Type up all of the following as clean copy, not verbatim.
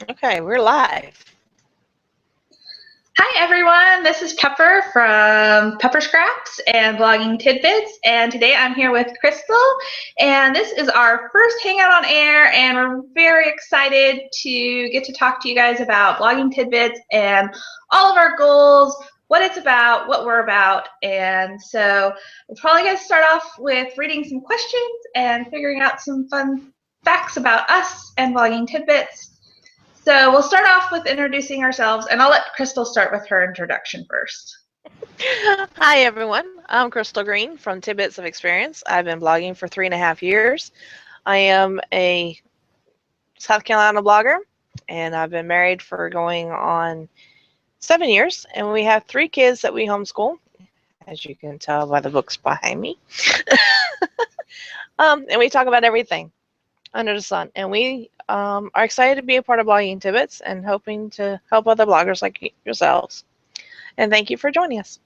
Okay, we're live. Hi everyone, this is Pepper from Pepper Scraps and Blogging Tidbits, and today I'm here with Crystal, and this is our first Hangout on Air, and we're very excited to get to talk to you guys about Blogging Tidbits and all of our goals, what it's about, what we're about, and so we're probably going to start off with reading some questions and figuring out some fun facts about us and Blogging Tidbits. So we'll start off with introducing ourselves, and I'll let Crystal start with her introduction first. Hi, everyone. I'm Crystal Green from Tidbits of Experience. I've been blogging for 3.5 years. I am a South Carolina blogger, and I've been married for going on 7 years, and we have 3 kids that we homeschool, as you can tell by the books behind me. And we talk about everything under the sun, and we are excited to be a part of Blogging Tidbits and hoping to help other bloggers like yourselves. And thank you for joining us.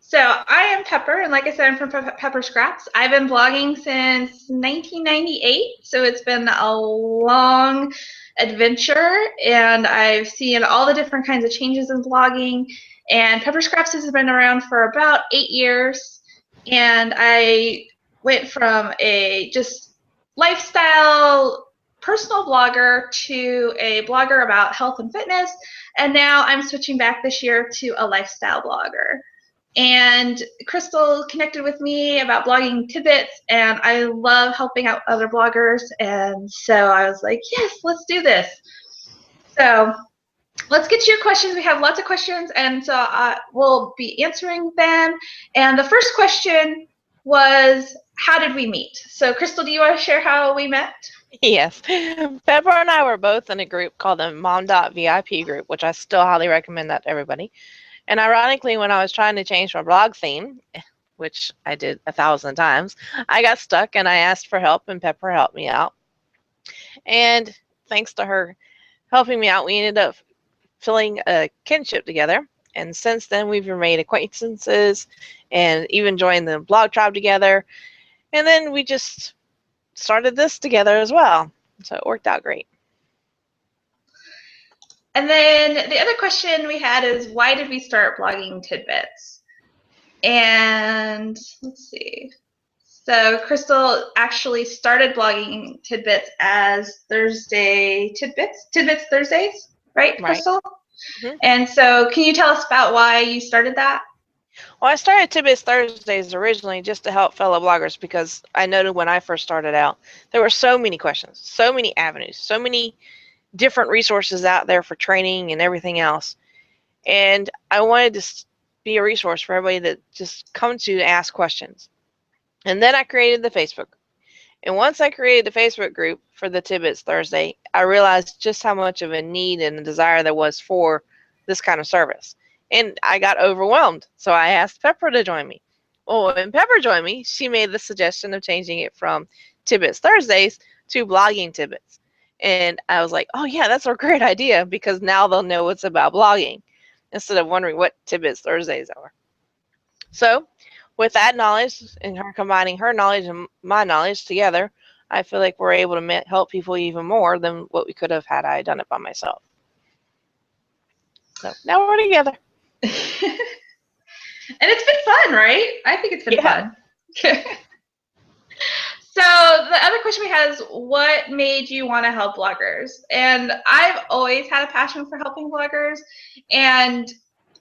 So I am Pepper, and like I said, I'm from Pepper Scraps. I've been blogging since 1998, so it's been a long adventure, and I've seen all the different kinds of changes in blogging. And Pepper Scraps has been around for about 8 years, and I went from a just lifestyle personal blogger to a blogger about health and fitness, and now I'm switching back this year to a lifestyle blogger. And Crystal connected with me about Blogging Tidbits, and I love helping out other bloggers, and so I was like, yes, let's do this. So let's get to your questions. We have lots of questions, and so we'll be answering them. And the first question was, how did we meet? So Crystal, do you want to share how we met? Yes. Pepper and I were both in a group called the Mom.VIP group, which I still highly recommend that to everybody. And ironically, when I was trying to change my blog theme, which I did 1,000 times, I got stuck and I asked for help, and Pepper helped me out. And thanks to her helping me out, we ended up feeling a kinship together. And since then, we've made acquaintances and even joined the blog tribe together. And then we just started this together as well. So it worked out great. And then the other question we had is, why did we start Blogging Tidbits? And let's see. So Crystal actually started Blogging Tidbits as Tidbits Thursdays, right, Crystal? Mm-hmm. And so can you tell us about why you started that? Well, I started Tidbits Thursdays originally just to help fellow bloggers, because I noted when I first started out, there were so many questions, so many avenues, so many different resources out there for training and everything else. And I wanted to be a resource for everybody that just come to ask questions. And then I created the Facebook. And once I created the Facebook group for the Tidbits Thursday, I realized just how much of a need and a desire there was for this kind of service. And I got overwhelmed. So I asked Pepper to join me. Well, when Pepper joined me, she made the suggestion of changing it from Tidbits Thursdays to Blogging Tidbits. And I was like, oh, yeah, that's a great idea, because now they'll know it's about blogging instead of wondering what Tidbits Thursdays are. So with that knowledge and her combining her knowledge and my knowledge together, I feel like we're able to help people even more than what we could have had I done it by myself. So now we're together. And it's been fun, right? I think it's been fun. So the other question we had is, what made you want to help bloggers? And I've always had a passion for helping bloggers, and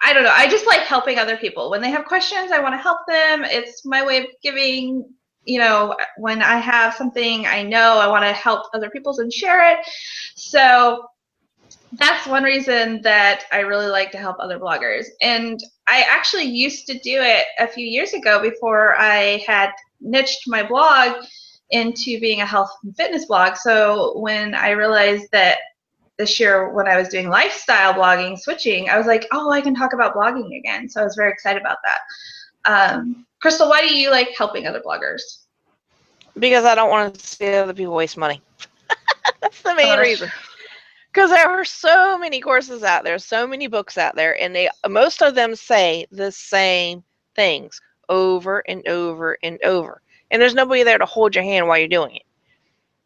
I don't know, I just like helping other people. When they have questions, I want to help them. It's my way of giving, you know, when I have something I know, I want to help other people and share it. So that's one reason that I really like to help other bloggers. And I actually used to do it a few years ago before I had niched my blog into being a health and fitness blog. So when I realized that this year when I was doing lifestyle blogging, switching, I was like, oh, I can talk about blogging again. So I was very excited about that. Crystal, why do you like helping other bloggers? Because I don't want to see other people waste money. That's the main reason. Because there are so many courses out there, so many books out there, and most of them say the same things over and over and over. And there's nobody there to hold your hand while you're doing it.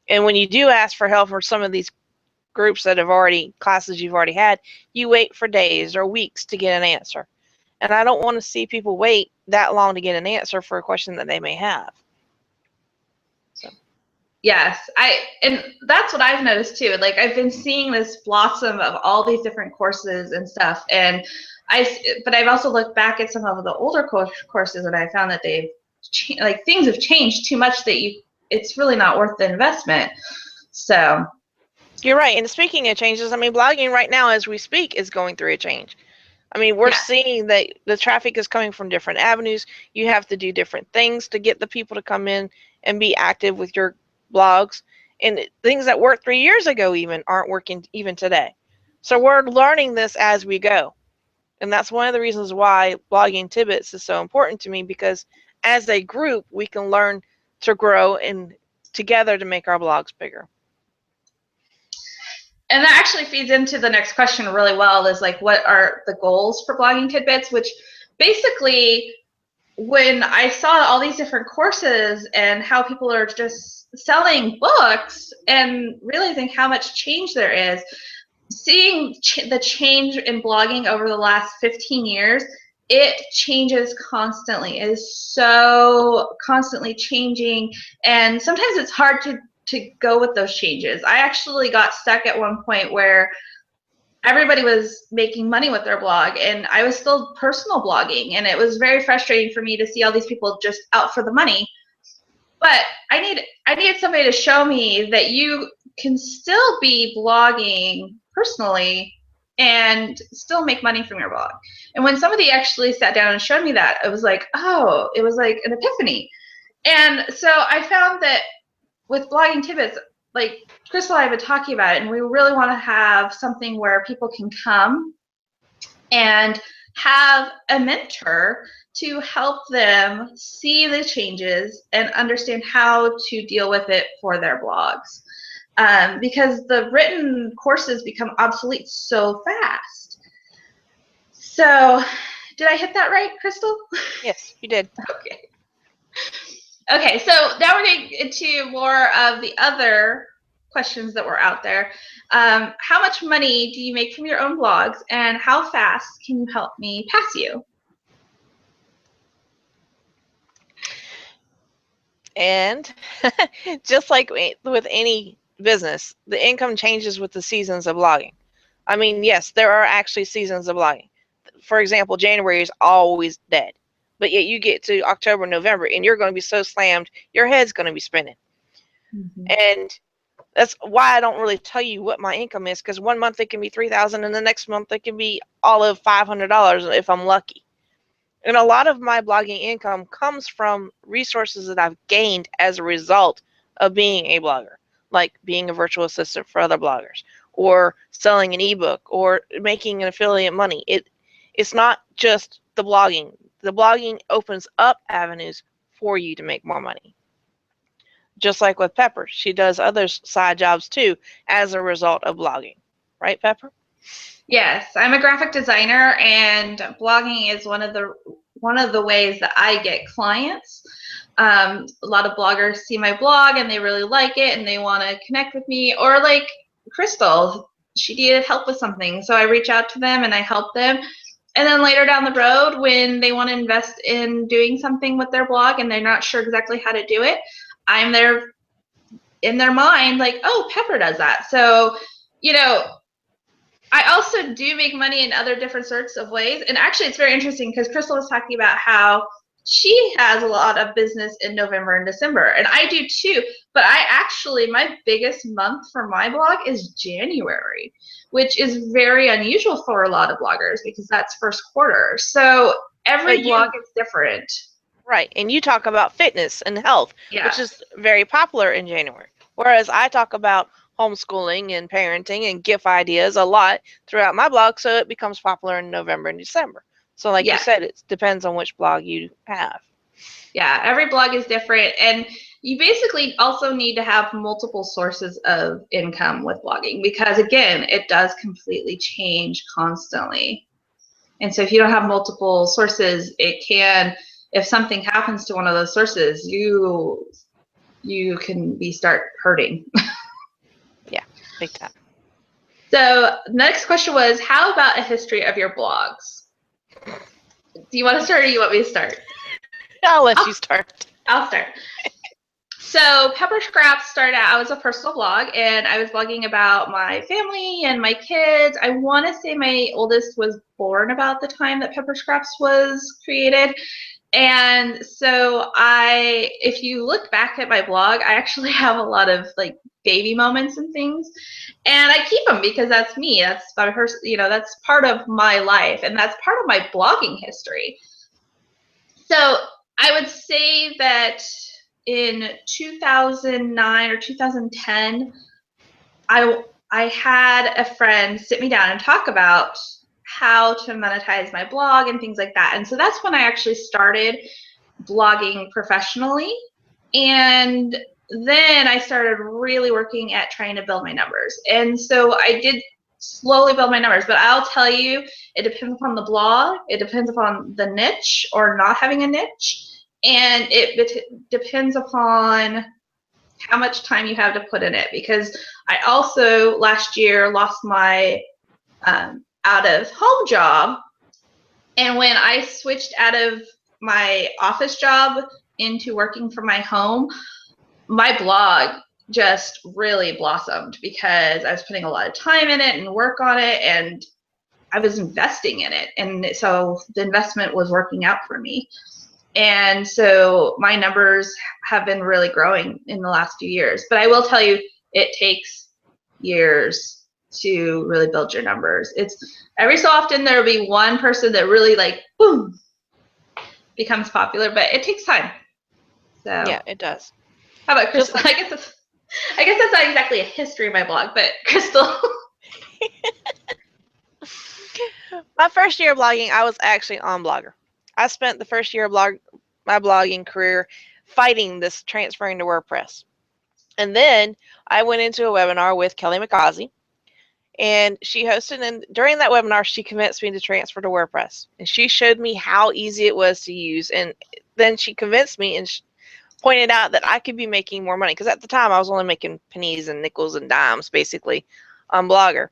And when you do ask for help for some of these groups that classes you've already had, you wait for days or weeks to get an answer. And I don't want to see people wait that long to get an answer for a question that they may have. So. Yes, and that's what I've noticed too. Like, I've been seeing this blossom of all these different courses and stuff, and but I've also looked back at some of the older courses, and I found that things have changed too much that it's really not worth the investment. So. You're right. And speaking of changes, I mean, blogging right now as we speak is going through a change. I mean, we're seeing that the traffic is coming from different avenues. You have to do different things to get the people to come in and be active with your blogs. And things that worked 3 years ago even aren't working even today. So we're learning this as we go. And that's one of the reasons why Blogging Tidbits is so important to me, because as a group, we can learn to grow and together to make our blogs bigger. And that actually feeds into the next question really well, is like, what are the goals for Blogging Tidbits? Which basically, when I saw all these different courses and how people are just selling books and realizing how much change there is, seeing the change in blogging over the last 15 years, it changes constantly. It is so constantly changing, and sometimes it's hard to go with those changes. I actually got stuck at one point where everybody was making money with their blog, and I was still personal blogging, and it was very frustrating for me to see all these people just out for the money. But I needed somebody to show me that you can still be blogging personally and still make money from your blog. And when somebody actually sat down and showed me that, it was like, oh, it was like an epiphany. And so I found that with Blogging Tidbits, like Crystal and I have been talking about it, and we really want to have something where people can come and have a mentor to help them see the changes and understand how to deal with it for their blogs. Because the written courses become obsolete so fast. So, did I hit that right, Crystal? Yes, you did. Okay. Okay, so now we're getting into more of the other questions that were out there. How much money do you make from your own blogs, and how fast can you help me pass you? And just like with any business, the income changes with the seasons of blogging. I mean, yes, there are actually seasons of blogging. For example, January is always dead. But yet you get to October, November, and you're going to be so slammed, your head's going to be spinning. Mm-hmm. And that's why I don't really tell you what my income is, because one month it can be $3,000, and the next month it can be all of $500 if I'm lucky. And a lot of my blogging income comes from resources that I've gained as a result of being a blogger, like being a virtual assistant for other bloggers, or selling an ebook, or making an affiliate money. It's not just the blogging. The blogging opens up avenues for you to make more money. Just like with Pepper, she does other side jobs too as a result of blogging. Right, Pepper? Yes, I'm a graphic designer, and blogging is one of the ways that I get clients. A lot of bloggers see my blog and they really like it and they want to connect with me, or like Crystal, she needed help with something, so I reach out to them and I help them. And then later down the road, when they want to invest in doing something with their blog and they're not sure exactly how to do it, I'm there in their mind, like, oh, Pepper does that. So, you know, I also do make money in other different sorts of ways. And actually, it's very interesting because Crystal was talking about how she has a lot of business in November and December, and I do too. But my biggest month for my blog is January, which is very unusual for a lot of bloggers because that's first quarter. So every blog is different. Right, and you talk about fitness and health, which is very popular in January. Whereas I talk about homeschooling and parenting and gift ideas a lot throughout my blog, so it becomes popular in November and December. So like you said, it depends on which blog you have. Yeah, every blog is different, and you basically also need to have multiple sources of income with blogging because, again, it does completely change constantly. And so if you don't have multiple sources, it can, if something happens to one of those sources, you can start hurting. Yeah, big time. So next question was, how about a history of your blogs? Do you want to start or you want me to start? I'll let you start. I'll start. So Pepper Scraps started out, I was a personal blog, and I was blogging about my family and my kids. I want to say my oldest was born about the time that Pepper Scraps was created. And so if you look back at my blog, I actually have a lot of like baby moments and things, and I keep them because that's me. That's my that's part of my life, and that's part of my blogging history. So I would say that in 2009 or 2010, I had a friend sit me down and talk about how to monetize my blog and things like that. And so that's when I actually started blogging professionally. And then I started really working at trying to build my numbers. And so I did slowly build my numbers, but I'll tell you, it depends upon the blog, it depends upon the niche or not having a niche, and it depends upon how much time you have to put in it, because I also last year lost my out-of-home job, and when I switched out of my office job into working from my home, my blog just really blossomed because I was putting a lot of time in it and work on it, and I was investing in it, and so the investment was working out for me. And so my numbers have been really growing in the last few years. But I will tell you, it takes years to really build your numbers. It's every so often there will be one person that really like boom becomes popular, but it takes time. So Yeah, it does. how about Crystal? I guess that's not exactly a history of my blog, but Crystal. My first year of blogging, I was actually on Blogger. I spent the first year of my blogging career fighting this transferring to WordPress. And then I went into a webinar with Kelly McCausey, and she hosted, and during that webinar, she convinced me to transfer to WordPress. And she showed me how easy it was to use. And then she convinced me and pointed out that I could be making more money, because at the time I was only making pennies and nickels and dimes basically on Blogger.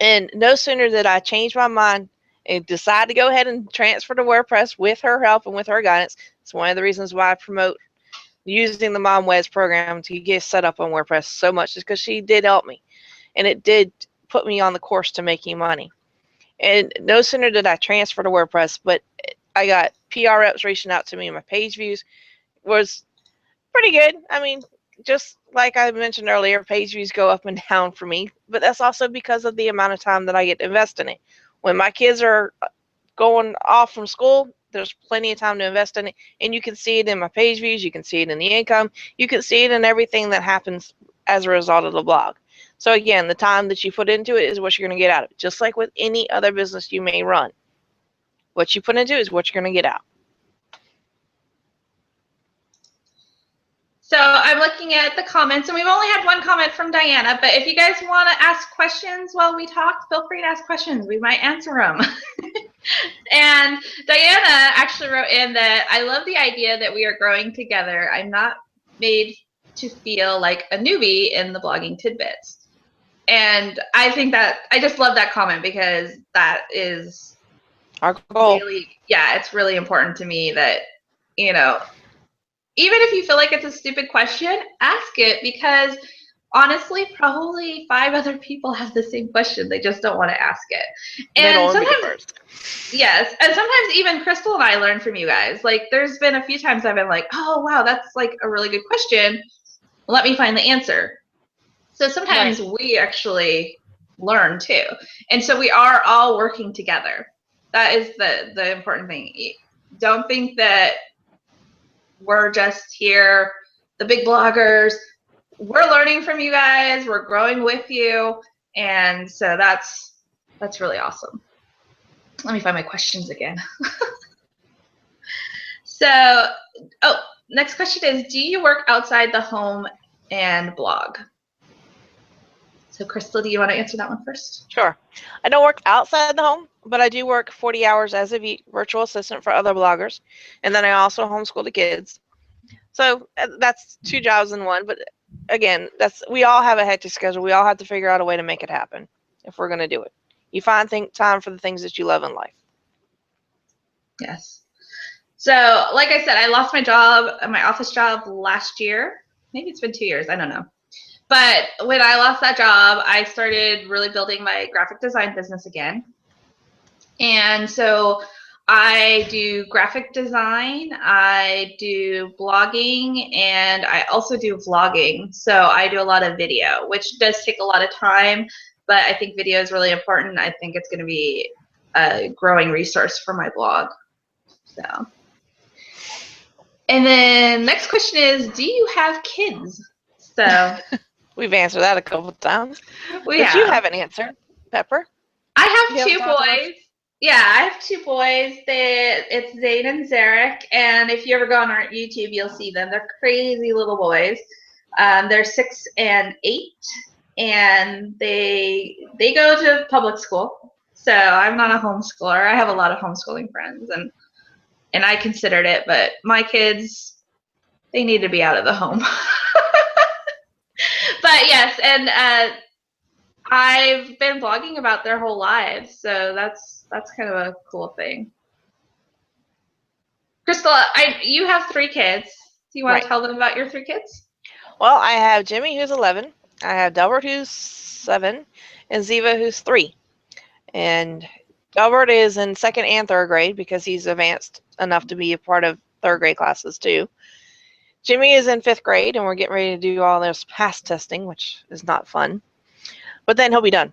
And no sooner did I change my mind and decide to go ahead and transfer to WordPress with her help and with her guidance. It's one of the reasons why I promote using the Mom Wes program to get set up on WordPress so much, is because she did help me, and it did put me on the course to making money. And no sooner did I transfer to WordPress, but I got PR reps reaching out to me, and my page views was pretty good. I mean, just like I mentioned earlier, page views go up and down for me, but that's also because of the amount of time that I get to invest in it. When my kids are going off from school, there's plenty of time to invest in it, and you can see it in my page views, you can see it in the income, you can see it in everything that happens as a result of the blog. So again, the time that you put into it is what you're going to get out of it, just like with any other business you may run. What you put into it is what you're going to get out. So I'm looking at the comments, and we've only had one comment from Diana, but if you guys want to ask questions while we talk, feel free to ask questions. We might answer them. And Diana actually wrote in that, I love the idea that we are growing together. I'm not made to feel like a newbie in the Blogging Tidbits. And I think that, I just love that comment, because that is Our goal. Really, yeah, it's really important to me that, you know, even if you feel like it's a stupid question, ask it, because honestly, probably 5 other people have the same question. They just don't want to ask it. And sometimes, yes, and sometimes even Crystal and I learn from you guys. Like, there's been a few times I've been like, oh, wow, that's like a really good question. Let me find the answer. So sometimes we actually learn too. And so we are all working together. That is the important thing. Don't think that we're just here, the big bloggers. We're learning from you guys. We're growing with you. And so that's really awesome. Let me find my questions again. So, next question is, do you work outside the home and blog? So Crystal, do you want to answer that one first? Sure. I don't work outside the home, but I do work 40 hours as a virtual assistant for other bloggers. And then I also homeschool the kids. So that's 2 jobs in one. But again, we all have a hectic schedule. We all have to figure out a way to make it happen. if we're going to do it. You find time for the things that you love in life. Yes. So, like I said, I lost my job, my office job last year. Maybe it's been 2 years. I don't know. But when I lost that job, I started really building my graphic design business again. And so I do graphic design, I do blogging, and I also do vlogging. So I do a lot of video, which does take a lot of time, but I think video is really important. I think it's going to be a growing resource for my blog. So, and then next question is, do you have kids? So we've answered that a couple of times. we But you haven't answered, Pepper. I have 2 boys. Yeah, I have 2 boys. It's Zane and Zarek, and if you ever go on our YouTube, you'll see them. They're crazy little boys. They're 6 and 8, and they go to public school. So I'm not a homeschooler. I have a lot of homeschooling friends, and I considered it, but my kids, they need to be out of the home. But yes, and I've been blogging about their whole lives, so that's kind of a cool thing. Crystal, you have 3 kids. Do you want to tell them about your 3 kids? Well, I have Jimmy, who's 11. I have Delbert, who's 7, and Ziva, who's 3. And Delbert is in 2nd and 3rd grade because he's advanced enough to be a part of 3rd grade classes too. Jimmy is in 5th grade, and we're getting ready to do all this pass testing, which is not fun. But then he'll be done.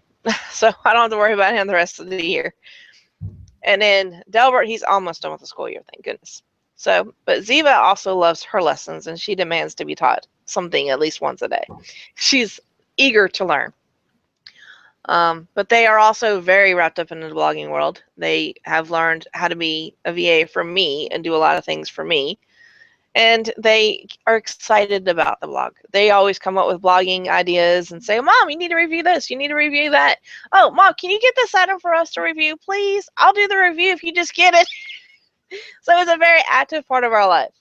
So I don't have to worry about him the rest of the year. And then Delbert, he's almost done with the school year, thank goodness. So, but Ziva also loves her lessons, and she demands to be taught something at least once a day. She's eager to learn. But they are also very wrapped up in the blogging world. They have learned how to be a VA from me and do a lot of things for me. And they are excited about the blog. They always come up with blogging ideas and say, Mom, you need to review this. You need to review that. Oh, Mom, can you get this item for us to review, please? I'll do the review if you just get it. So it's a very active part of our life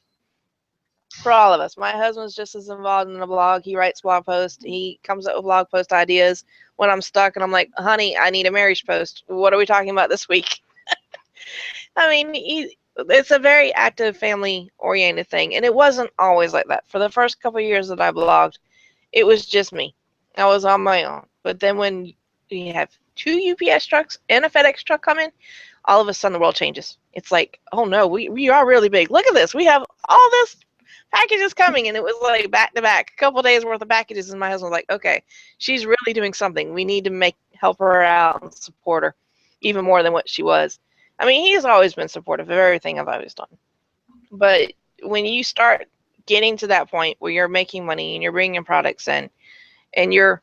for all of us. My husband's just as involved in the blog. He writes blog posts. He comes up with blog post ideas when I'm stuck and I'm like, honey, I need a marriage post. What are we talking about this week? I mean, it's a very active family-oriented thing, and it wasn't always like that. For the first couple of years that I blogged, it was just me. I was on my own. But then when you have 2 UPS trucks and a FedEx truck coming, all of a sudden the world changes. It's like, oh no, we are really big. Look at this. We have all this packages coming, and it was like back to back, a couple days worth of packages, and my husband was like, okay, she's really doing something. We need to help her out and support her even more than what she was. I mean, he's always been supportive of everything I've always done. But when you start getting to that point where you're making money and you're bringing products in, and your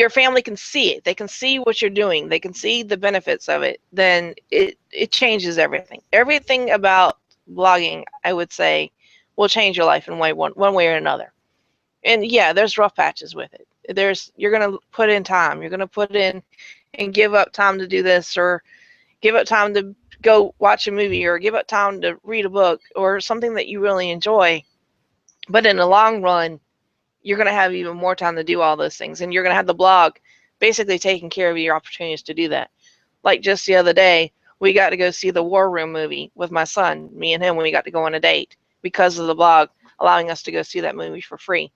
family can see it, they can see what you're doing, they can see the benefits of it, then it changes everything. Everything about blogging, I would say, will change your life in one way or another. And yeah, there's rough patches with it. You're going to put in time. You're going to put in and give up time to do this, or give up time to go watch a movie, or give up time to read a book or something that you really enjoy. But in the long run, you're going to have even more time to do all those things, and you're going to have the blog basically taking care of your opportunities to do that. Like just the other day, we got to go see the War Room movie with my son. Me and him, we got to go on a date because of the blog allowing us to go see that movie for free.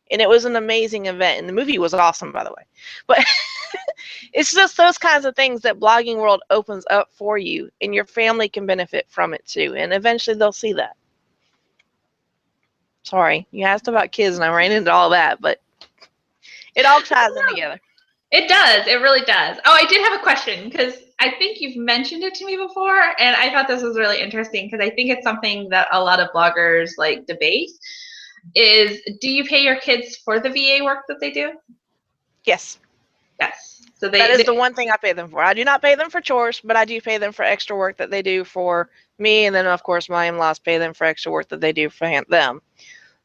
And it was an amazing event, and the movie was awesome, by the way. But it's just those kinds of things that blogging world opens up for you, and your family can benefit from it too, and eventually they'll see that. Sorry, you asked about kids, and I ran into all that, but it all ties in together. It does. It really does. Oh, I did have a question, because I think you've mentioned it to me before, and I thought this was really interesting, because I think it's something that a lot of bloggers debate. Is, do you pay your kids for the VA work that they do? Yes. Yes. So that is the one thing I pay them for. I do not pay them for chores, but I do pay them for extra work that they do for me, and then of course my in-laws pay them for extra work that they do for them.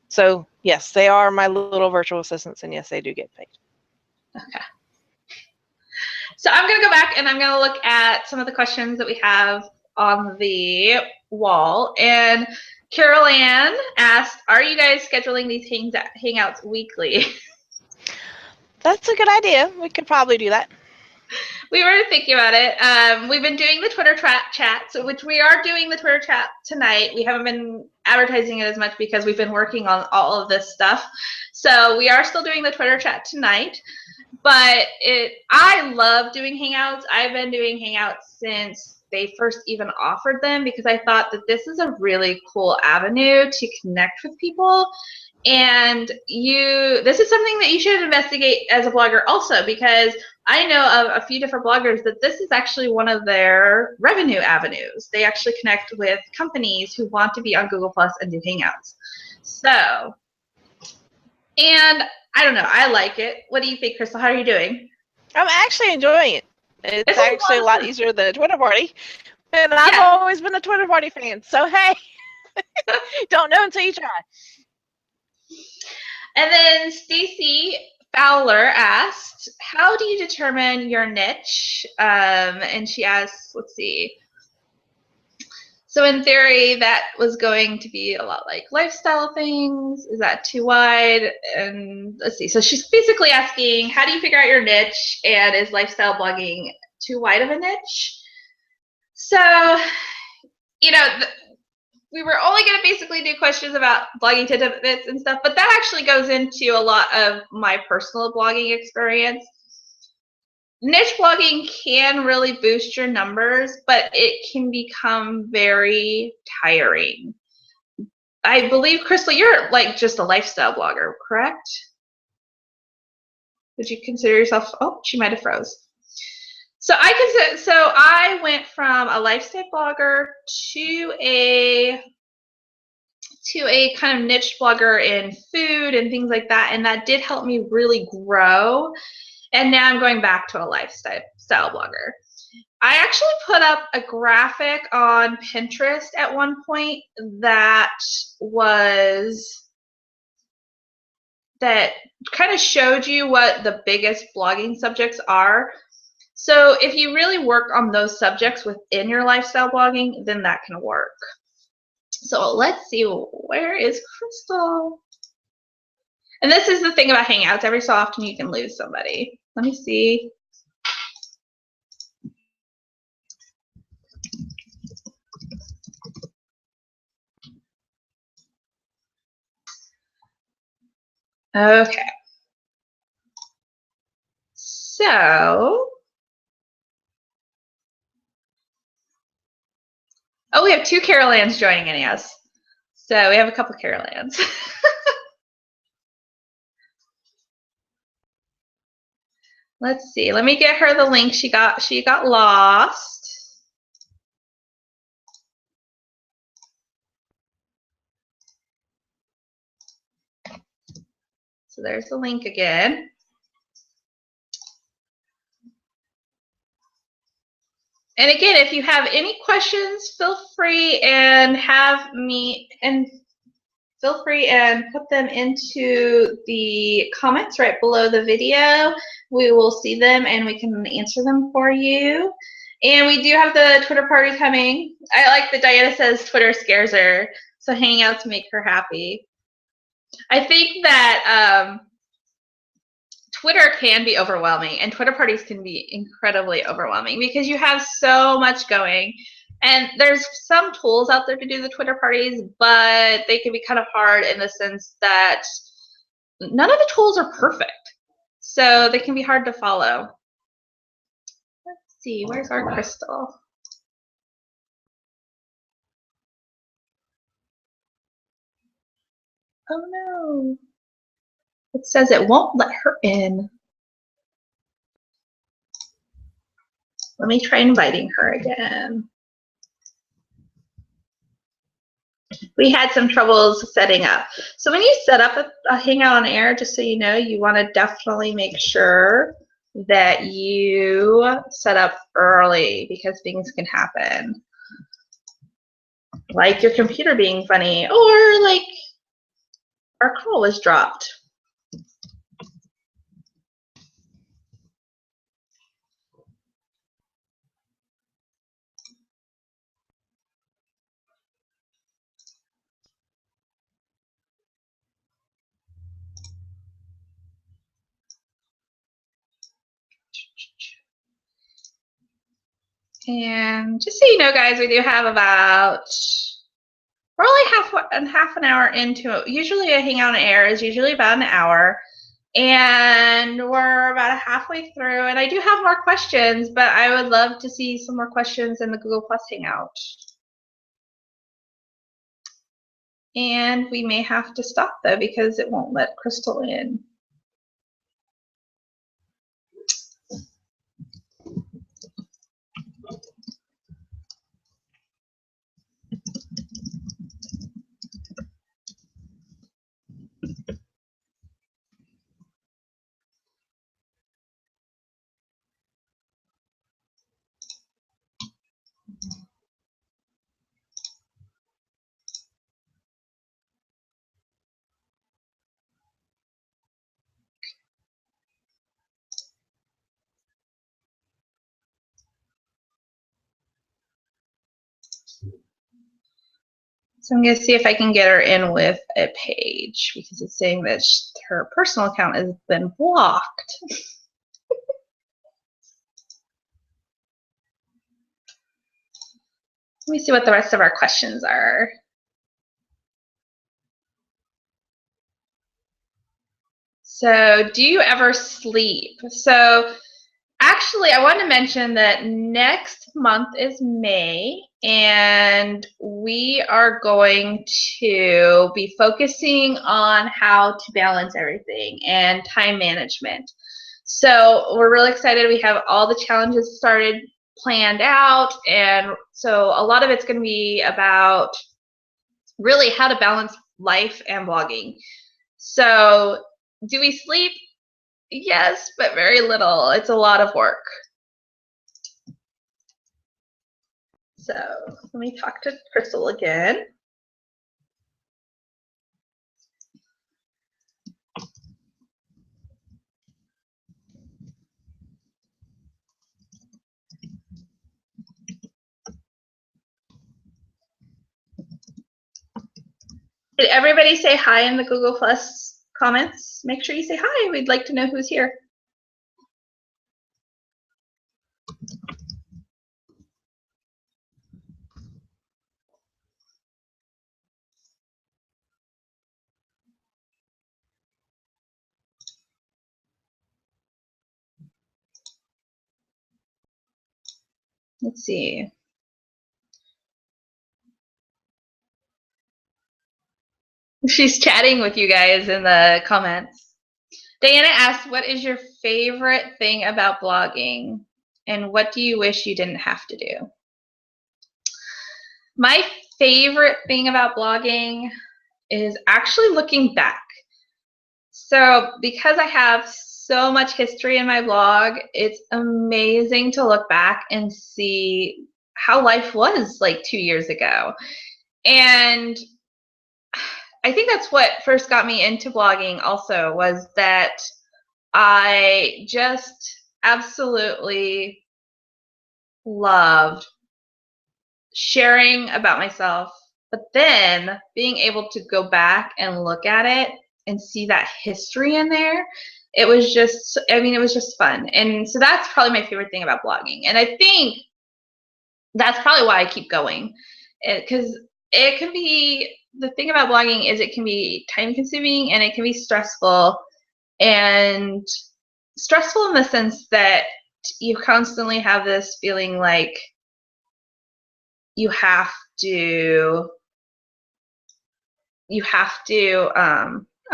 So yes, they are my little virtual assistants, and yes, they do get paid. Okay. So I'm going to go back and I'm going to look at some of the questions that we have on the wall. And Carol Ann asked, are you guys scheduling these hangouts weekly? That's a good idea. We could probably do that. We were thinking about it. We've been doing the Twitter chat, so which we are doing the Twitter chat tonight. We haven't been advertising it as much because we've been working on all of this stuff. So we are still doing the Twitter chat tonight. But I love doing Hangouts. I've been doing Hangouts since they first even offered them because I thought that this is a really cool avenue to connect with people. And this is something that you should investigate as a blogger also, because I know of a few different bloggers that this is actually one of their revenue avenues. They actually connect with companies who want to be on Google Plus and do Hangouts. So, and I don't know, I like it. What do you think, Crystal? How are you doing? I'm actually enjoying it. It's actually a lot easier than a Twitter party. And I've always been a Twitter party fan. So, hey, don't know until you try. And then Stacy Fowler asked, how do you determine your niche? And she asked, let's see. So in theory, that was going to be a lot like lifestyle things. Is that too wide? And let's see. So she's basically asking, how do you figure out your niche? And is lifestyle blogging too wide of a niche? So, you know, we were only going to basically do questions about blogging tidbits and stuff, but that actually goes into a lot of my personal blogging experience. Niche blogging can really boost your numbers, but it can become very tiring. I believe, Crystal, you're like just a lifestyle blogger, correct? Would you consider yourself? Oh, she might have froze. So I went from a lifestyle blogger to a kind of niche blogger in food and things like that, and that did help me really grow. And now I'm going back to a lifestyle blogger. I actually put up a graphic on Pinterest at one point that kind of showed you what the biggest blogging subjects are. So if you really work on those subjects within your lifestyle blogging, then that can work. So let's see, where is Crystal? And this is the thing about Hangouts. Every so often you can lose somebody. Let me see. Okay. So, oh, we have two Carol Ann's joining us. So we have a couple Carol Ann's. Let's see. Let me get her the link. She got lost. So there's the link again. And again, if you have any questions, feel free and put them into the comments right below the video. We will see them and we can answer them for you. And we do have the Twitter party coming. I like that Diana says Twitter scares her, so Hangouts make her happy. I think that Twitter can be overwhelming, and Twitter parties can be incredibly overwhelming because you have so much going. And there's some tools out there to do the Twitter parties, but they can be kind of hard in the sense that none of the tools are perfect. So they can be hard to follow. Let's see, where's our Crystal? Oh no. It says it won't let her in. Let me try inviting her again. We had some troubles setting up. So when you set up a Hangout on Air, just so you know, you want to definitely make sure that you set up early because things can happen. Like your computer being funny, or like our call was dropped. And just so you know, guys, we do have about, we're only half an hour into it. Usually a Hangout and Air is usually about an hour. And we're about halfway through. And I do have more questions, but I would love to see some more questions in the Google Plus Hangout. And we may have to stop, though, because it won't let Crystal in. So I'm going to see if I can get her in with a page, because it's saying that her personal account has been blocked. Let me see what the rest of our questions are. So, do you ever sleep? So, actually, I want to mention that next month is May, and we are going to be focusing on how to balance everything and time management. So we're really excited. We have all the challenges planned out, and so a lot of it's going to be about really how to balance life and blogging. So, do we sleep? Yes, but very little. It's a lot of work. So let me talk to Crystal again. Did everybody say hi in the Google Plus comments? Make sure you say hi. We'd like to know who's here. Let's see. She's chatting with you guys in the comments. Diana asks, what is your favorite thing about blogging? And what do you wish you didn't have to do? My favorite thing about blogging is actually looking back. So because I have so much history in my blog, it's amazing to look back and see how life was like 2 years ago. And I think that's what first got me into blogging also, was that I just absolutely loved sharing about myself, but then being able to go back and look at it and see that history in there. It was just, I mean, it was just fun. And so that's probably my favorite thing about blogging. And I think that's probably why I keep going, because it can be, the thing about blogging is it can be time consuming and it can be stressful, and stressful in the sense that you constantly have this feeling like you have to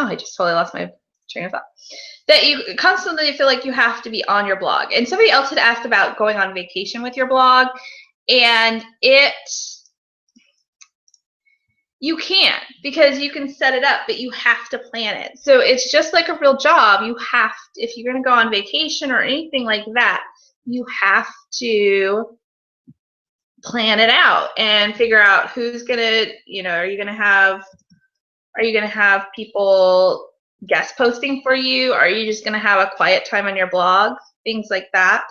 oh, I just totally lost my train of thought. That you constantly feel like you have to be on your blog. And somebody else had asked about going on vacation with your blog, and you can't, because you can set it up, but you have to plan it. So it's just like a real job. You have to, if you're going to go on vacation or anything like that, you have to plan it out and figure out who's going to, you know, are you going to have people guest posting for you? Are you just going to have a quiet time on your blog? Things like that.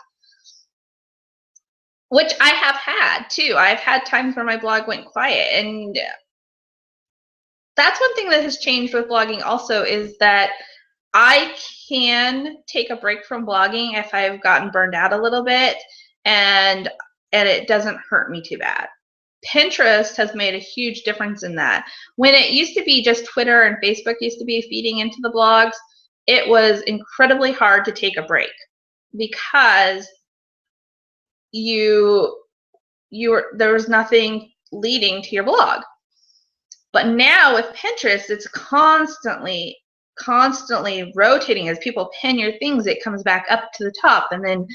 Which I have had too. I've had times where my blog went quiet, and that's one thing that has changed with blogging also, is that I can take a break from blogging if I've gotten burned out a little bit, and and it doesn't hurt me too bad. Pinterest has made a huge difference in that. When it used to be just Twitter and Facebook used to be feeding into the blogs, it was incredibly hard to take a break because there was nothing leading to your blog. But now with Pinterest, it's constantly rotating. As people pin your things, it comes back up to the top, and then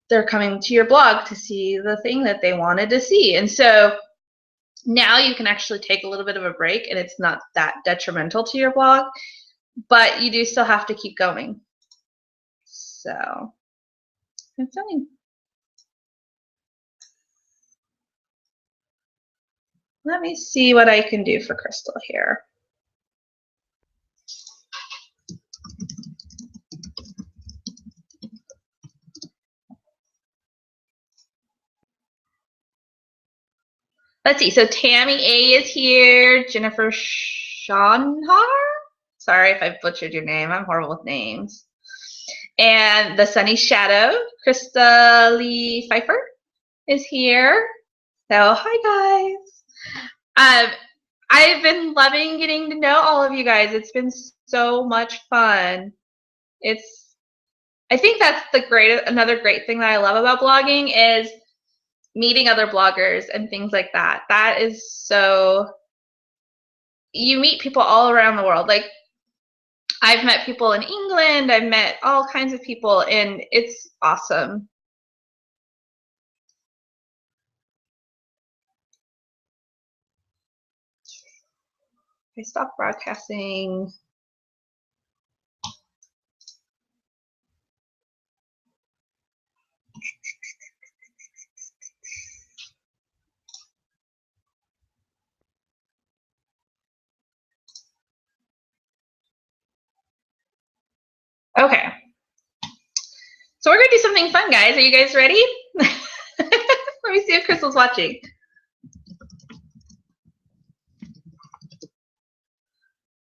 they're coming to your blog to see the thing that they wanted to see. And so now you can actually take a little bit of a break, and it's not that detrimental to your blog, but you do still have to keep going. So it's fine. Let me see what I can do for Crystal here. Let's see. So Tammy A is here. Jennifer Shonhar. Sorry if I butchered your name. I'm horrible with names. And the Sunny Shadow, Krista Lee Pfeiffer, is here. So hi guys. I've been loving getting to know all of you guys. It's been so much fun. I think that's another great thing that I love about blogging is meeting other bloggers and things like that. That is so, you meet people all around the world. Like I've met people in England, I've met all kinds of people, and it's awesome. I stopped broadcasting. Okay. So we're going to do something fun, guys. Are you guys ready? Let me see if Crystal's watching.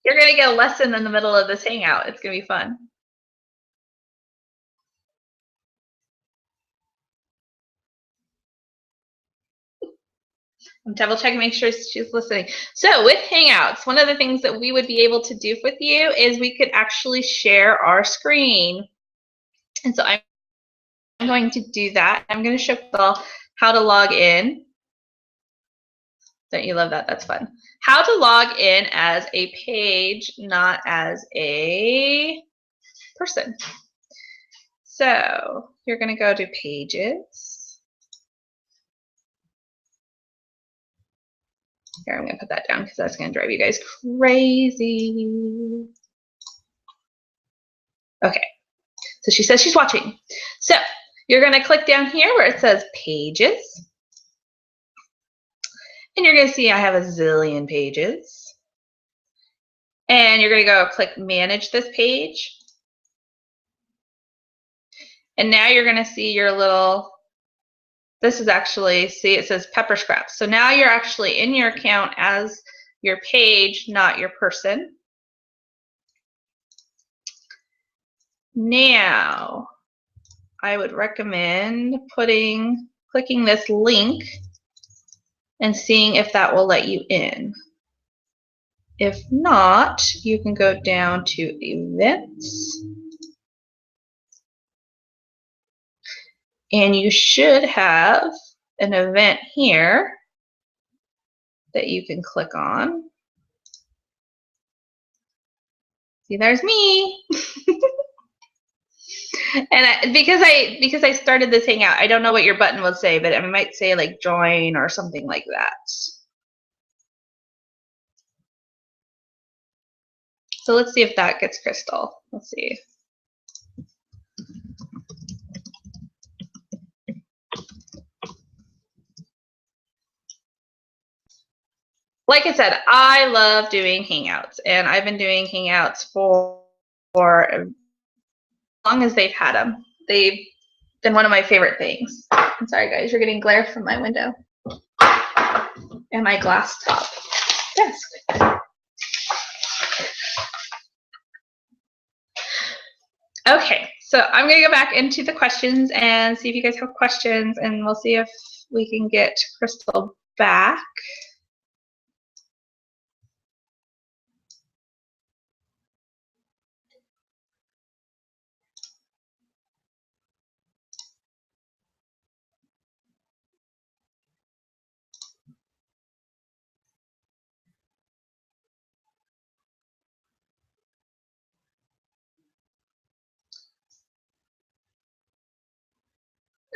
You're going to get a lesson in the middle of this hangout. It's going to be fun. I'm double checking, make sure she's listening. So with Hangouts, one of the things that we would be able to do with you is we could actually share our screen. And so I'm going to do that. I'm going to show people how to log in. Don't you love that? That's fun. How to log in as a page, not as a person. So you're going to go to Pages. Here, I'm going to put that down because that's going to drive you guys crazy. Okay. So she says she's watching. So you're going to click down here where it says Pages. And you're going to see I have a zillion pages. And you're going to go click Manage this page. And now you're going to see your little, this is actually, see it says Pepper Scraps. So now you're actually in your account as your page, not your person. Now, I would recommend clicking this link and seeing if that will let you in. If not, you can go down to Events. And you should have an event here that you can click on. See, there's me. And because I started this hangout, I don't know what your button will say, but it might say like join or something like that. So let's see if that gets Crystal. Let's see. Like I said, I love doing hangouts, and I've been doing hangouts for as long as they've had them. They've been one of my favorite things. I'm sorry, guys, you're getting glare from my window and my glass top desk. Okay, So I'm going to go back into the questions and see if you guys have questions, and we'll see if we can get Crystal back.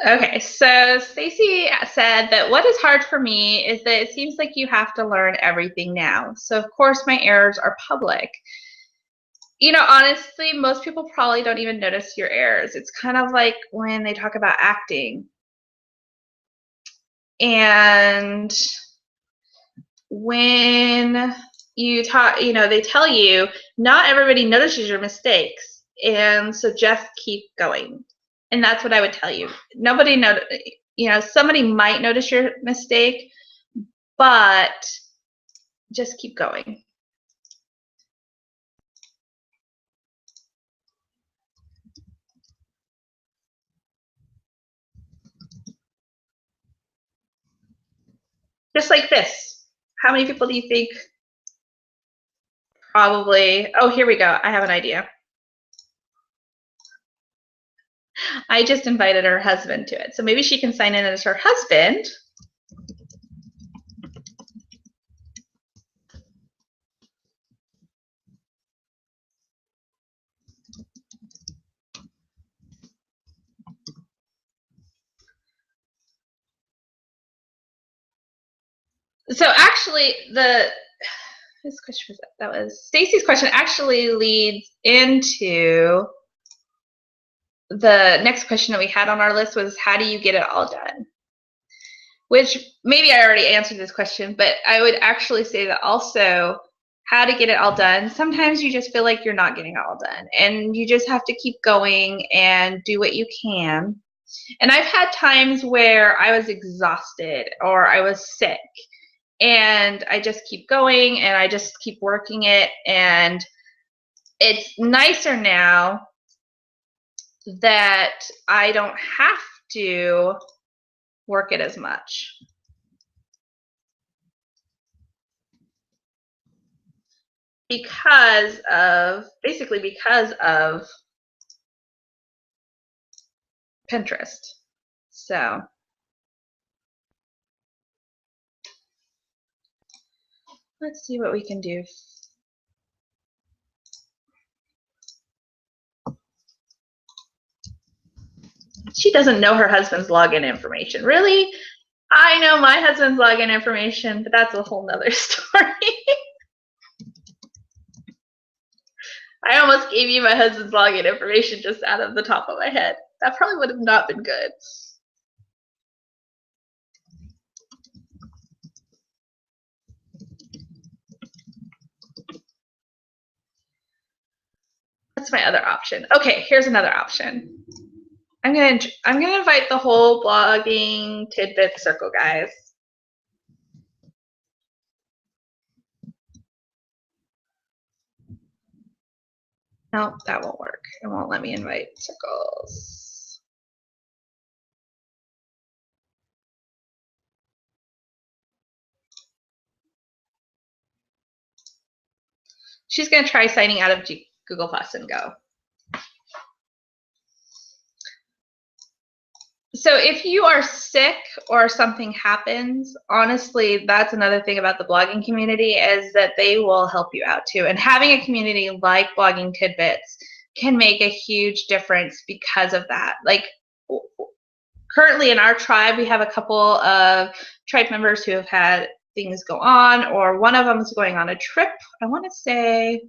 Okay, so Stacy said that what is hard for me is that it seems like you have to learn everything now. So of course my errors are public. You know, honestly, most people probably don't even notice your errors. It's kind of like when they talk about acting. And when you talk, you know, they tell you not everybody notices your mistakes. And so just keep going. And that's what I would tell you. Nobody you know, somebody might notice your mistake, but just keep going. Just like this. How many people do you think probably, oh, here we go. I have an idea. I just invited her husband to it. So maybe she can sign in as her husband. So actually, whose question was that? That was Stacy's question. Actually, leads into the next question that we had on our list was, how do you get it all done? Which maybe I already answered this question, but I would actually say that also how to get it all done. Sometimes you just feel like you're not getting it all done, and you just have to keep going and do what you can. And I've had times where I was exhausted or I was sick, and I just keep going and I just keep working it. And it's nicer now that I don't have to work it as much. Basically because of Pinterest. So let's see what we can do. She doesn't know her husband's login information. Really? I know my husband's login information, but that's a whole nother story. I almost gave you my husband's login information just out of the top of my head. That probably would have not been good. That's my other option. Okay, here's another option. I'm gonna invite the whole blogging tidbit circle, guys. No, that won't work. It won't let me invite circles. She's gonna try signing out of Google Plus and go. So if you are sick or something happens, honestly, that's another thing about the blogging community is that they will help you out too. And having a community like Blogging Tidbits can make a huge difference because of that. Like currently in our tribe, we have a couple of tribe members who have had things go on, or one of them is going on a trip, I want to say,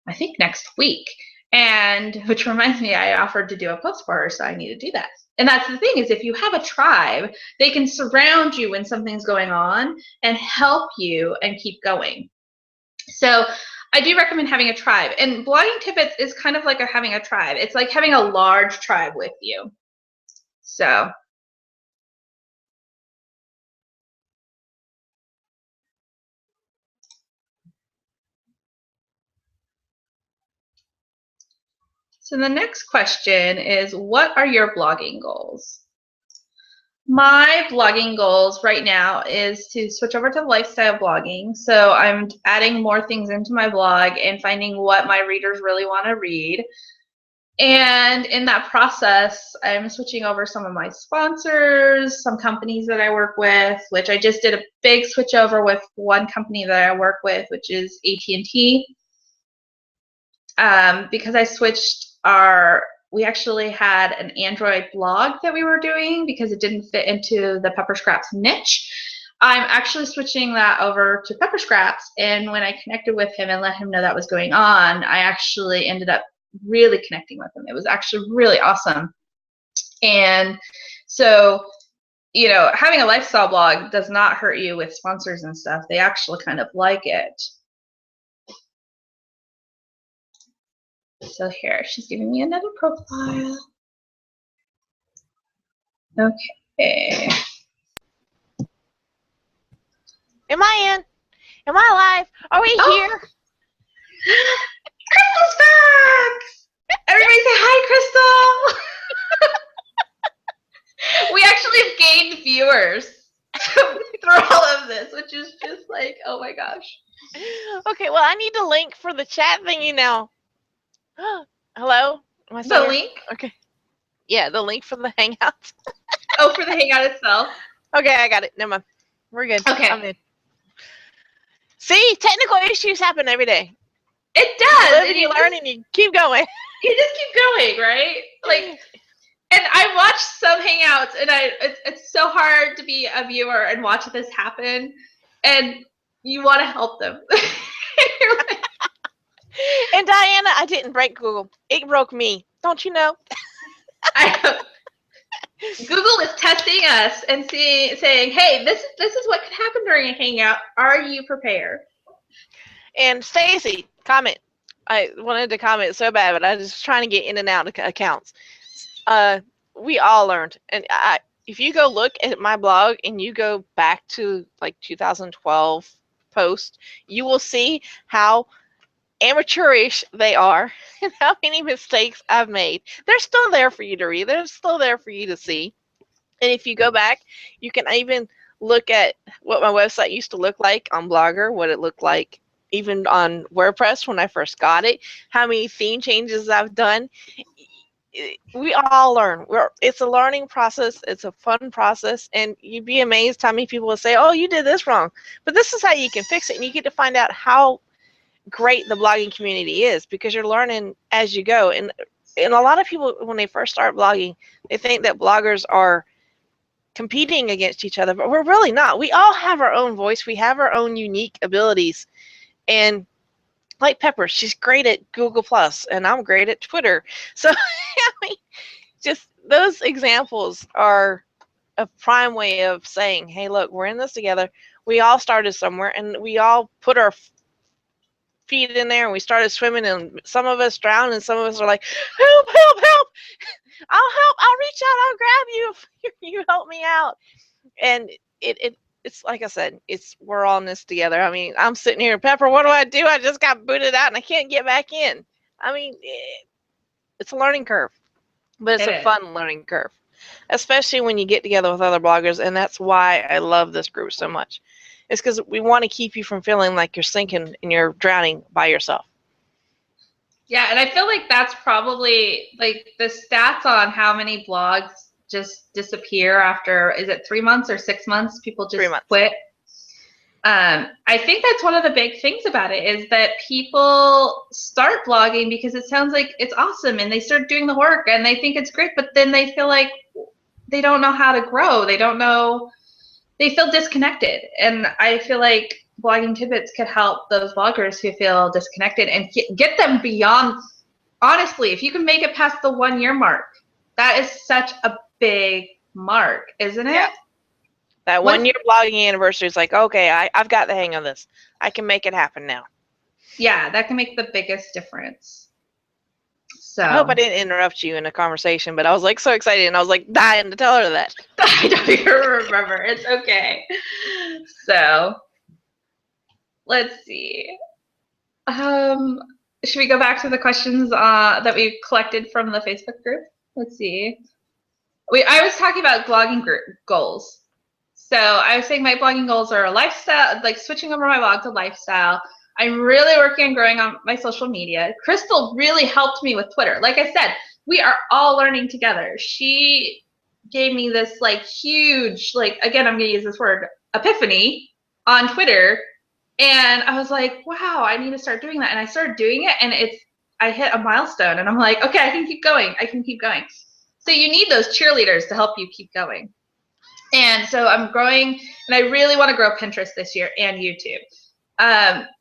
I think next week. And which reminds me, I offered to do a post for her, so I need to do that. And that's the thing is if you have a tribe, they can surround you when something's going on and help you and keep going. So I do recommend having a tribe. And Blogging Tidbits is kind of like having a tribe. It's like having a large tribe with you. So So the next question is, what are your blogging goals? My blogging goals right now is to switch over to lifestyle blogging. So I'm adding more things into my blog and finding what my readers really want to read. And in that process, I'm switching over some of my sponsors, some companies that I work with, which I just did a big switch over with one company that I work with, which is AT&T. Because I switched we actually had an Android blog that we were doing because it didn't fit into the Pepper Scraps niche. I'm actually switching that over to Pepper Scraps, and when I connected with him and let him know that was going on, I actually ended up really connecting with him. It was actually really awesome. And so, you know, having a lifestyle blog does not hurt you with sponsors and stuff. They actually kind of like it. So here, she's giving me another profile. Okay. Am I in? Am I live? Are we here? Crystal's back! Everybody say hi, Crystal! We actually have gained viewers through all of this, which is just like, oh my gosh. Okay, well, I need the link for the chat thingy now. Hello? Am I The link? Okay. Yeah, the link for the Hangout. Oh, for the Hangout itself? Okay, I got it. Never mind. We're good. Okay. I'm in. See, technical issues happen every day. It does. You live and you learn and you keep going. You just keep going, right? Like, and I watch some Hangouts, and it's so hard to be a viewer and watch this happen, and you want to help them. And Diana, I didn't break Google. It broke me. Don't you know? Google is testing us and saying, hey, this is what could happen during a Hangout. Are you prepared? And Stacy, comment. I wanted to comment so bad, but I was trying to get in and out of accounts. We all learned. And if you go look at my blog and you go back to like 2012 post, you will see how amateurish they are and how many mistakes I've made. They're still there for you to read. They're still there for you to see. And if you go back, you can even look at what my website used to look like on Blogger, what it looked like even on WordPress when I first got it, how many theme changes I've done. We all learn. It's a learning process. It's a fun process, and you'd be amazed how many people will say, oh, you did this wrong. But this is how you can fix it, and you get to find out how great the blogging community is because you're learning as you go. And a lot of people, when they first start blogging, they think that bloggers are competing against each other, but we're really not. We all have our own voice. We have our own unique abilities. And like Pepper, she's great at Google Plus, and I'm great at Twitter. So I mean, just those examples are a prime way of saying, hey, look, we're in this together. We all started somewhere, and we all put our feet in there, and we started swimming, and some of us drowned, and some of us are like, help, help, help. I'll help. I'll reach out. I'll grab you if you help me out. And it's like I said, we're all in this together. I mean, I'm sitting here, Pepper, what do? I just got booted out and I can't get back in. I mean, it's a learning curve, but it's a fun learning curve, especially when you get together with other bloggers. And that's why I love this group so much. It's because we want to keep you from feeling like you're sinking and you're drowning by yourself. Yeah, and I feel like that's probably like the stats on how many blogs just disappear after, is it 3 months or 6 months? People just quit. I think that's one of the big things about it is that people start blogging because it sounds like it's awesome and they start doing the work and they think it's great, but then they feel like they don't know how to grow. They feel disconnected. And I feel like Blogging Tidbits could help those bloggers who feel disconnected and get them beyond. Honestly, if you can make it past the 1 year mark, that is such a big mark, isn't it? Yeah. That 1 year blogging anniversary is like, okay, I've got the hang of this. I can make it happen now. Yeah, that can make the biggest difference. So I hope I didn't interrupt you in a conversation, but I was like so excited and I was like dying to tell her that. I don't even remember. It's okay. So let's see. should we go back to the questions that we collected from the Facebook group? Let's see. I was talking about blogging goals. So I was saying my blogging goals are a lifestyle, like switching over my blog to lifestyle. I'm really working on growing on my social media. Crystal really helped me with Twitter. Like I said, we are all learning together. She gave me this like huge, like, again, I'm going to use this word, epiphany on Twitter. And I was like, wow, I need to start doing that. And I started doing it, and I hit a milestone, and I'm like, okay, I can keep going. I can keep going. So you need those cheerleaders to help you keep going. And so I'm growing, and I really want to grow Pinterest this year and YouTube.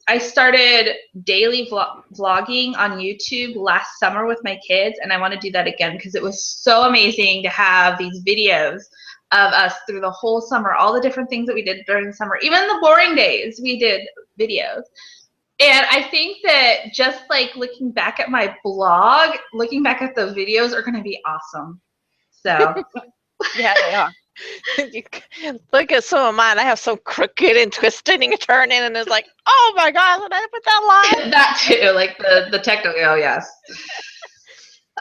I started daily vlogging on YouTube last summer with my kids, and I want to do that again because it was so amazing to have these videos of us through the whole summer, all the different things that we did during the summer, even the boring days, we did videos. And I think that just like looking back at my blog, looking back at those videos are going to be awesome. So yeah, they are. Look at some of mine. I have so crooked and twisted and turning, and it's like, oh my God, did I put that line? That too, like the technical. Oh yes.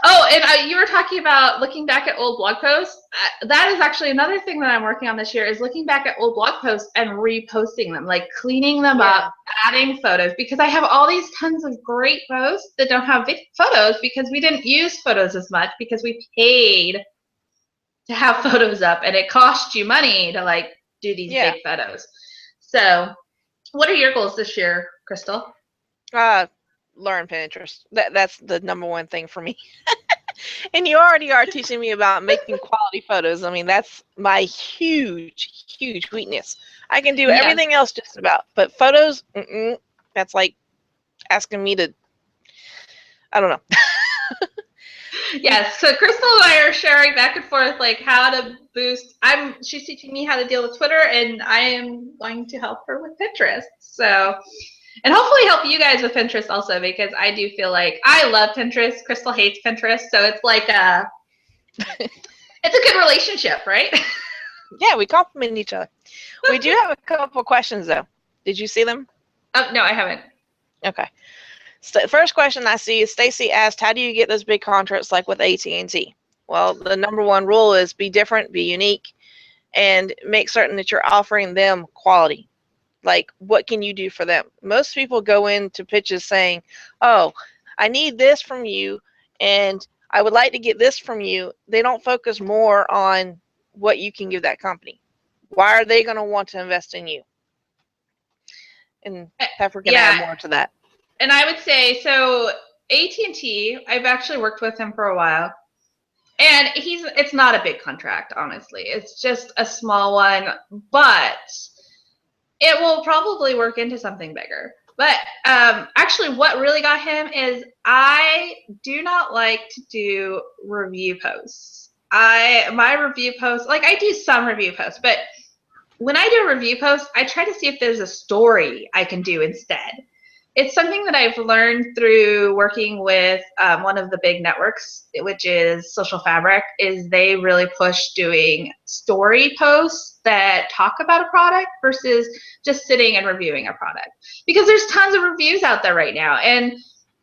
Oh, and you were talking about looking back at old blog posts. That is actually another thing that I'm working on this year, is looking back at old blog posts and reposting them, like cleaning them up, adding photos, because I have all these tons of great posts that don't have photos because we didn't use photos as much because we paid to have photos up, and it costs you money to like do these big photos. So what are your goals this year, Crystal? Learn Pinterest. That's the number one thing for me. And you already are teaching me about making quality photos. I mean, that's my huge, huge weakness. I can do everything else just about, but photos, that's like asking me to, I don't know. Yes, so Crystal and I are sharing back and forth like how to boost. She's teaching me how to deal with Twitter, and I am going to help her with Pinterest. So, and hopefully help you guys with Pinterest also, because I do feel like I love Pinterest. Crystal hates Pinterest, so it's like it's a good relationship, right? Yeah, we compliment each other. We do have a couple questions though. Did you see them? No, I haven't. Okay. So the first question I see is Stacy asked, how do you get those big contracts like with AT&T? Well, the number one rule is be different, be unique, and make certain that you're offering them quality. Like, what can you do for them? Most people go into pitches saying, oh, I need this from you, and I would like to get this from you. They don't focus more on what you can give that company. Why are they going to want to invest in you? And Pepper can add more to that. And I would say, so AT&T, I've actually worked with him for a while, and it's not a big contract, honestly. It's just a small one, but it will probably work into something bigger. But actually what really got him is I do not like to do review posts. My review posts, like I do some review posts, but when I do a review post, I try to see if there's a story I can do instead. It's something that I've learned through working with one of the big networks, which is Social Fabric, is they really push doing story posts that talk about a product versus just sitting and reviewing a product. Because there's tons of reviews out there right now, and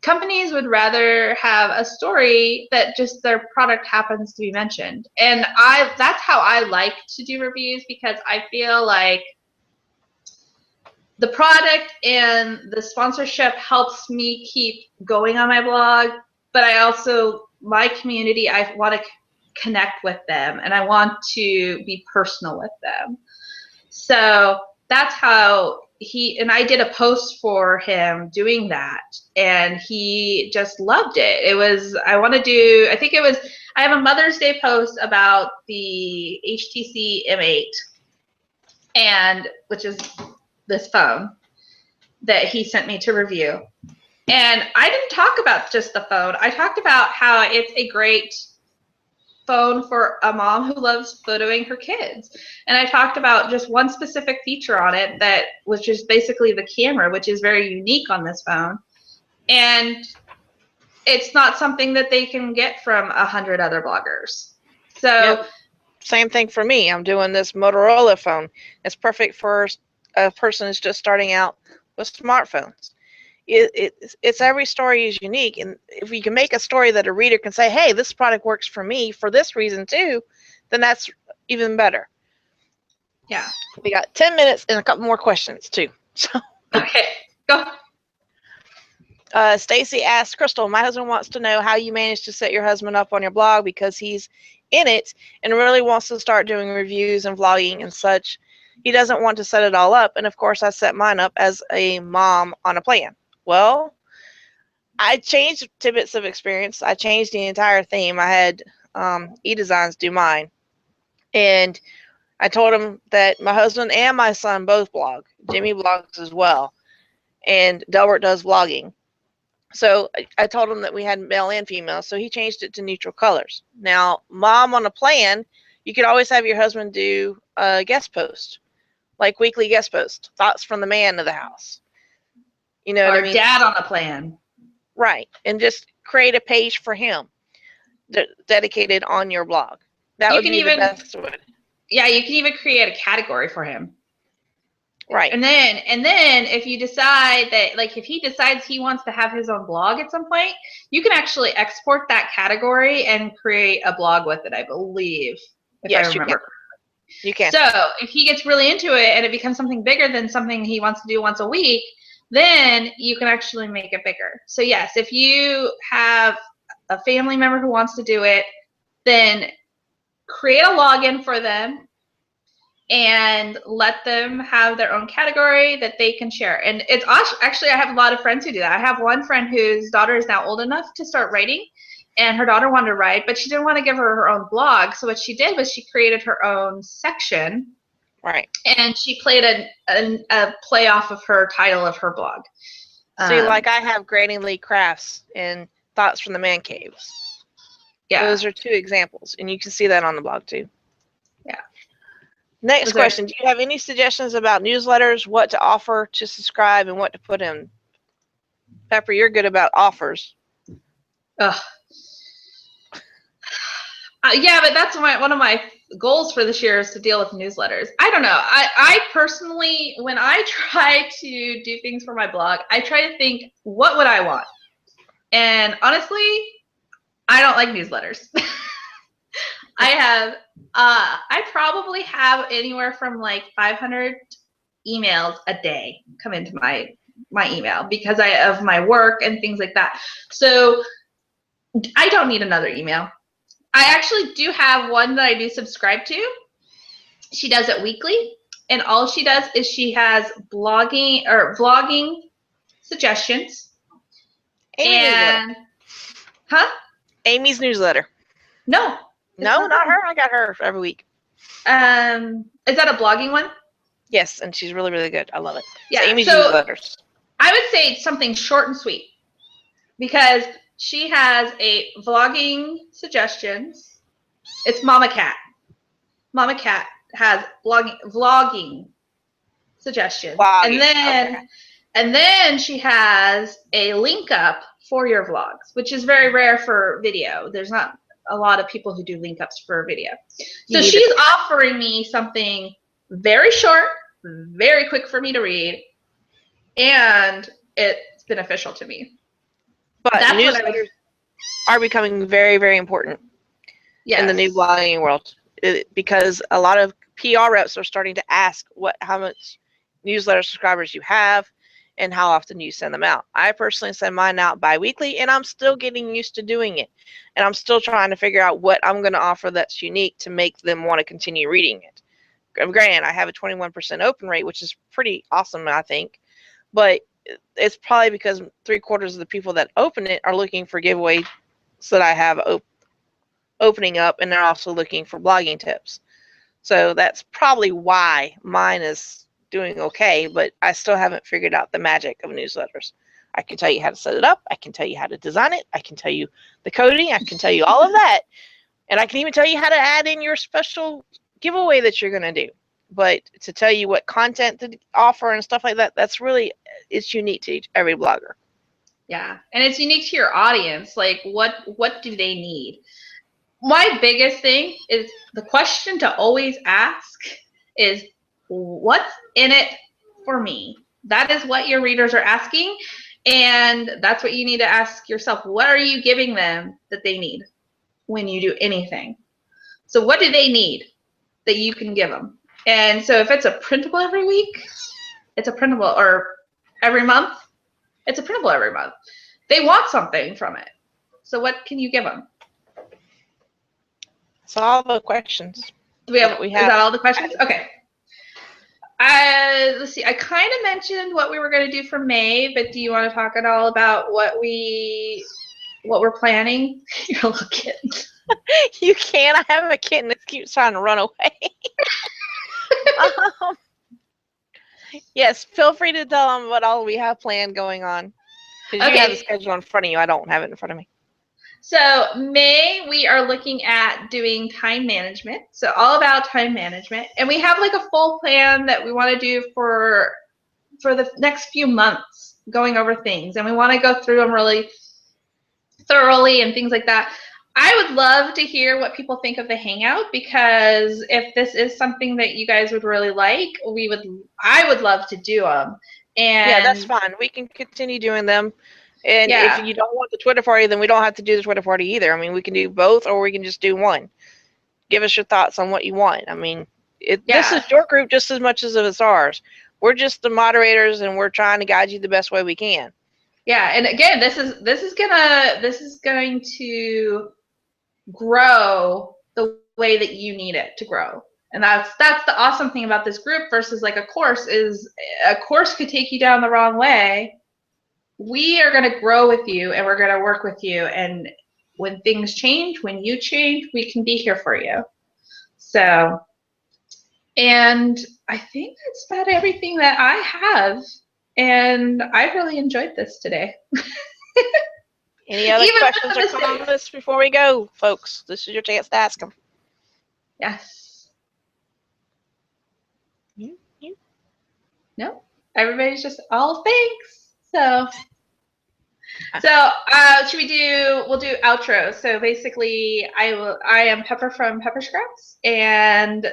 companies would rather have a story that just their product happens to be mentioned. And that's how I like to do reviews, because I feel like the product and the sponsorship helps me keep going on my blog, but I also, my community, I want to connect with them, and I want to be personal with them. So that's how and I did a post for him doing that, and he just loved it. It was, I have a Mother's Day post about the HTC M8, and which is this phone that he sent me to review. And I didn't talk about just the phone. I talked about how it's a great phone for a mom who loves photoing her kids. And I talked about just one specific feature on it that was just basically the camera, which is very unique on this phone. And it's not something that they can get from 100 other bloggers. So same thing for me. I'm doing this Motorola phone. It's perfect for a person who's just starting out with smartphones. It's every story is unique, and if you can make a story that a reader can say, hey, this product works for me for this reason too, then that's even better. Yeah. We got 10 minutes and a couple more questions too. So okay, go. Stacy asks, Crystal, my husband wants to know how you managed to set your husband up on your blog because he's in it and really wants to start doing reviews and vlogging and such. He doesn't want to set it all up, and of course I set mine up as a mom on a plan. Well, I changed Tidbits of Experience. I changed the entire theme. I had eDesigns do mine, and I told him that my husband and my son both blog. Jimmy blogs as well, and Delbert does vlogging. So I told him that we had male and female, so he changed it to neutral colors. Now, mom on a plan, you could always have your husband do a guest post, like weekly guest post, thoughts from the man of the house. You know what I mean? Dad on a plan. Right, and just create a page for him dedicated on your blog. That would be the best way. Yeah, you can even create a category for him. Right. And then if you decide that, like, if he decides he wants to have his own blog at some point, you can actually export that category and create a blog with it, I believe. Yes, I remember. You can. So if he gets really into it and it becomes something bigger than something he wants to do once a week, then you can actually make it bigger. So yes, if you have a family member who wants to do it, then create a login for them and let them have their own category that they can share. And it's actually, I have a lot of friends who do that. I have one friend whose daughter is now old enough to start writing, and her daughter wanted to write, but she didn't want to give her own blog. So what she did was she created her own section. Right. And she played a play off of her title of her blog. See, like I have Granny Lee Crafts and Thoughts from the Man Caves. Yeah. Those are two examples, and you can see that on the blog too. Yeah. Next question. Do you have any suggestions about newsletters, what to offer to subscribe, and what to put in? Pepper, you're good about offers. Ugh. Yeah, but that's one of my goals for this year is to deal with newsletters. I don't know. I personally, when I try to do things for my blog, I try to think, what would I want? And honestly, I don't like newsletters. I probably have anywhere from like 500 emails a day come into my email because of my work and things like that. So I don't need another email. I actually do have one that I do subscribe to. She does it weekly, and all she does is she has vlogging suggestions. Amy's newsletter. No. No, not her. I got her every week. Is that a blogging one? Yes, and she's really, really good. I love it. Yeah. It's Amy's newsletters. I would say something short and sweet because she has a vlogging suggestions. It's Mama Cat. Mama Cat has vlogging suggestions. And then she has a link up for your vlogs, which is very rare for video. There's not a lot of people who do link ups for video. So she's offering me something very short, very quick for me to read, and it's beneficial to me. But newsletters are becoming very, very important in the new blogging world because a lot of PR reps are starting to ask how much newsletter subscribers you have and how often you send them out. I personally send mine out bi-weekly, and I'm still getting used to doing it. And I'm still trying to figure out what I'm going to offer that's unique to make them want to continue reading it. Granted, I have a 21% open rate, which is pretty awesome, I think. But it's probably because 3/4 of the people that open it are looking for giveaways that I have opening up, and they're also looking for blogging tips. So that's probably why mine is doing okay, but I still haven't figured out the magic of newsletters. I can tell you how to set it up. I can tell you how to design it. I can tell you the coding. I can tell you all of that. And I can even tell you how to add in your special giveaway that you're going to do. But to tell you what content to offer and stuff like that, that's really, it's unique to every blogger. Yeah, and it's unique to your audience. Like, what do they need? My biggest thing is the question to always ask is, what's in it for me? That is what your readers are asking. And that's what you need to ask yourself. What are you giving them that they need when you do anything? So what do they need that you can give them? And so if it's a printable every week, it's a printable, or every month, it's a printable every month. They want something from it. So what can you give them? That's all the questions. Is that all the questions? Okay. Let's see. I kind of mentioned what we were going to do for May, but do you want to talk at all about what we're planning? You're a little kitten. You can. I have a kitten that keeps trying to run away. Yes, feel free to tell them what all we have planned going on. Because you have the schedule in front of you. I don't have it in front of me. So May, we are looking at doing time management. So all about time management. And we have like a full plan that we want to do for the next few months, going over things. And we want to go through them really thoroughly and things like that. I would love to hear what people think of the Hangout, because if this is something that you guys would really like, I would love to do them. And yeah, that's fine. We can continue doing them. And if you don't want the Twitter party, then we don't have to do the Twitter party either. I mean, we can do both, or we can just do one. Give us your thoughts on what you want. I mean, this is your group just as much as it's ours. We're just the moderators, and we're trying to guide you the best way we can. Yeah, and again, this is going to grow the way that you need it to grow. And that's the awesome thing about this group versus like a course, is a course could take you down the wrong way. We are going to grow with you, and we're going to work with you, and when things change, when you change, we can be here for you. So, and I think that's about everything that I have, and I really enjoyed this today. Any other questions or comments before we go, folks? This is your chance to ask them. Yes. No, everybody's just all thanks. So should we'll do outro. So basically I am Pepper from Pepper Scraps, and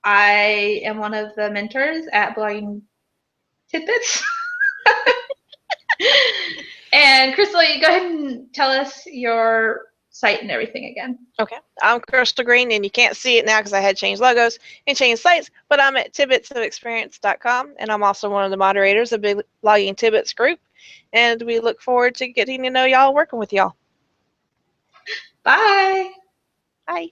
I am one of the mentors at Blogging Tidbits. And Crystal, you go ahead and tell us your site and everything again. Okay. I'm Crystal Green, and you can't see it now because I had changed logos and changed sites, but I'm at tidbitsofexperience.com, and I'm also one of the moderators of the Blogging Tidbits group, and we look forward to getting to know y'all, working with y'all. Bye. Bye.